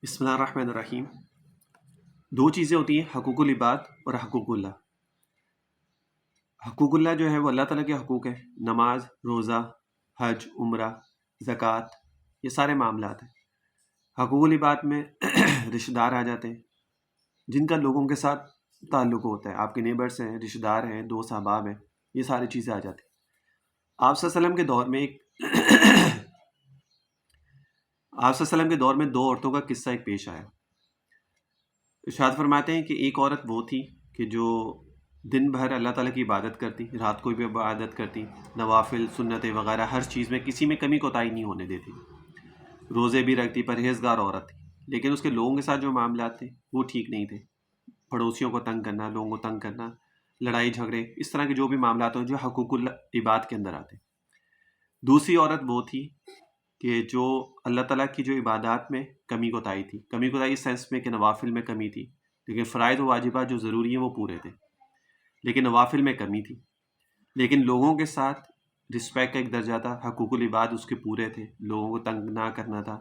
بسم اللہ الرحمن الرحیم۔ دو چیزیں ہوتی ہیں، حقوق العباد اور حقوق اللہ۔ حقوق اللہ جو ہے وہ اللہ تعالیٰ کے حقوق ہیں، نماز، روزہ، حج، عمرہ، زکوٰۃ، یہ سارے معاملات ہیں۔ حقوق العباد میں رشتہ دار آ جاتے ہیں، جن کا لوگوں کے ساتھ تعلق ہوتا ہے، آپ کے نیبرس ہیں، رشتہ دار ہیں، دوست احباب ہیں، یہ ساری چیزیں آ جاتی ہیں۔ آپ صلی اللہ علیہ وسلم کے دور میں دو عورتوں کا قصہ ایک پیش آیا۔ ارشاد فرماتے ہیں کہ ایک عورت وہ تھی کہ جو دن بھر اللہ تعالیٰ کی عبادت کرتی، رات کو بھی عبادت کرتی، نوافل، سنتیں وغیرہ ہر چیز میں کسی میں کمی کوتاہی نہیں ہونے دیتی، روزے بھی رکھتی، پرہیزگار عورت تھی۔ لیکن اس کے لوگوں کے ساتھ جو معاملات تھے وہ ٹھیک نہیں تھے، پڑوسیوں کو تنگ کرنا، لوگوں کو تنگ کرنا، لڑائی جھگڑے، اس طرح کے جو بھی معاملات ہیں جو حقوق العباد کے اندر آتے ہیں۔ دوسری عورت وہ تھی کہ جو اللہ تعالیٰ کی جو عبادات میں کمی کوتاہی تھی، کمی کوتاہی اس سینس میں کہ نوافل میں کمی تھی، لیکن فرائض و واجبات جو ضروری ہیں وہ پورے تھے، لیکن نوافل میں کمی تھی، لیکن لوگوں کے ساتھ رسپیکٹ کا ایک درجہ تھا، حقوق العباد اس کے پورے تھے، لوگوں کو تنگ نہ کرنا تھا۔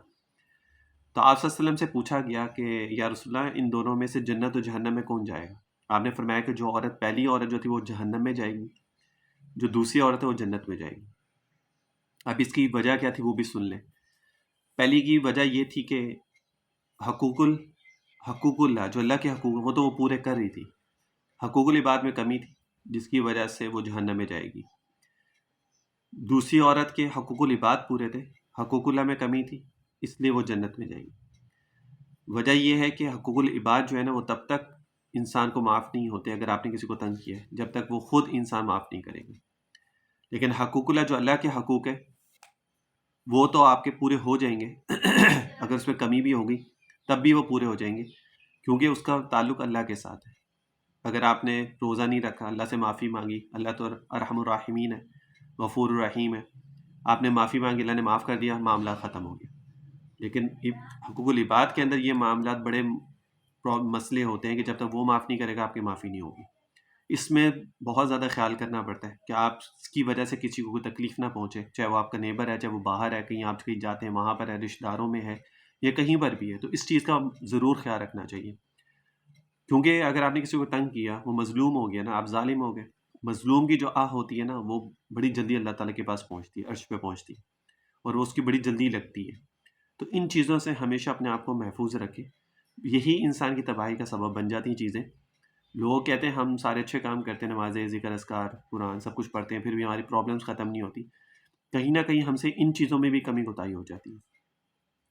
تو آپ صلی اللہ علیہ وسلم سے پوچھا گیا کہ یا رسول اللہ، ان دونوں میں سے جنت و جہنم میں کون جائے گا؟ آپ نے فرمایا کہ جو عورت، پہلی عورت جو تھی وہ جہنم میں جائے گی، جو دوسری عورت ہے وہ جنت میں جائے گی۔ اب اس کی وجہ کیا تھی وہ بھی سن لیں۔ پہلی کی وجہ یہ تھی کہ حقوق اللہ، جو اللہ کے حقوق وہ تو وہ پورے کر رہی تھی، حقوق العباد میں کمی تھی جس کی وجہ سے وہ جہنم میں جائے گی۔ دوسری عورت کے حقوق العباد پورے تھے، حقوق اللہ میں کمی تھی، اس لیے وہ جنت میں جائے گی۔ وجہ یہ ہے کہ حقوق العباد جو ہے نا وہ تب تک انسان کو معاف نہیں ہوتے اگر آپ نے کسی کو تنگ کیا ہے، جب تک وہ خود انسان معاف نہیں کرے گا۔ لیکن حقوق اللہ جو اللہ کے حقوق ہے وہ تو آپ کے پورے ہو جائیں گے اگر اس میں کمی بھی ہوگی تب بھی وہ پورے ہو جائیں گے، کیونکہ اس کا تعلق اللہ کے ساتھ ہے۔ اگر آپ نے روزہ نہیں رکھا، اللہ سے معافی مانگی، اللہ تو ارحم الراحمین ہے، غفور الرحیم ہے، آپ نے معافی مانگی، اللہ نے معاف کر دیا، معاملہ ختم ہو گیا۔ لیکن حقوق العباد کے اندر یہ معاملات بڑے مسئلے ہوتے ہیں کہ جب تک وہ معاف نہیں کرے گا آپ کی معافی نہیں ہوگی۔ اس میں بہت زیادہ خیال کرنا پڑتا ہے کہ آپ کی وجہ سے کسی کو کوئی تکلیف نہ پہنچے، چاہے وہ آپ کا نیبر ہے، چاہے وہ باہر ہے، کہیں آپ کہیں جاتے ہیں وہاں پر ہے، رشتہ داروں میں ہے، یا کہیں پر بھی ہے، تو اس چیز کا ضرور خیال رکھنا چاہیے۔ کیونکہ اگر آپ نے کسی کو تنگ کیا، وہ مظلوم ہو گیا نا، آپ ظالم ہو گئے۔ مظلوم کی جو آہ ہوتی ہے نا وہ بڑی جلدی اللہ تعالیٰ کے پاس پہنچتی ہے، عرش پہ پہنچتی ہے، اور وہ اس کی بڑی جلدی لگتی ہے۔ تو ان چیزوں سے ہمیشہ اپنے آپ کو محفوظ رکھے، یہی انسان کی تباہی کا سبب بن جاتی ہیں چیزیں۔ لوگ کہتے ہیں ہم سارے اچھے کام کرتے ہیں، نمازیں، ذکر، اذکار، قرآن سب کچھ پڑھتے ہیں، پھر بھی ہماری پرابلمس ختم نہیں ہوتی۔ کہیں نہ کہیں ہم سے ان چیزوں میں بھی کمی کوتاہی ہو جاتی ہے۔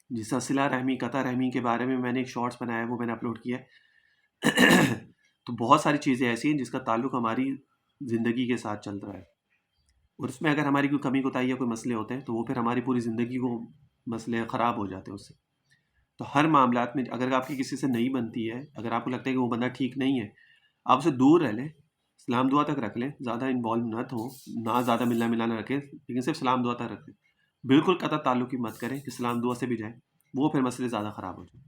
جس طرح صلہ رحمی، قطع رحمی کے بارے میں نے ایک شارٹس بنایا ہے، وہ میں نے اپلوڈ کیا ہے۔ تو بہت ساری چیزیں ایسی ہیں جس کا تعلق ہماری زندگی کے ساتھ چل رہا ہے، اور اس میں اگر ہماری کوئی کمی کوتاہی یا کوئی مسئلے ہوتے ہیں تو وہ پھر ہماری پوری زندگی کو مسئلے خراب ہو جاتے ہیں اس سے۔ تو ہر معاملات میں اگر آپ کی کسی سے نہیں بنتی ہے، اگر آپ کو لگتا ہے کہ وہ بندہ ٹھیک نہیں ہے، آپ اسے دور رہ لیں، سلام دعا تک رکھ لیں، زیادہ انوالو نہ زیادہ ملنا ملانا رکھیں، لیکن صرف سلام دعا تک رکھ لیں، بالکل قطع تعلق کی مت کریں کہ سلام دعا سے بھی جائیں، وہ پھر مسئلے زیادہ خراب ہو جائیں۔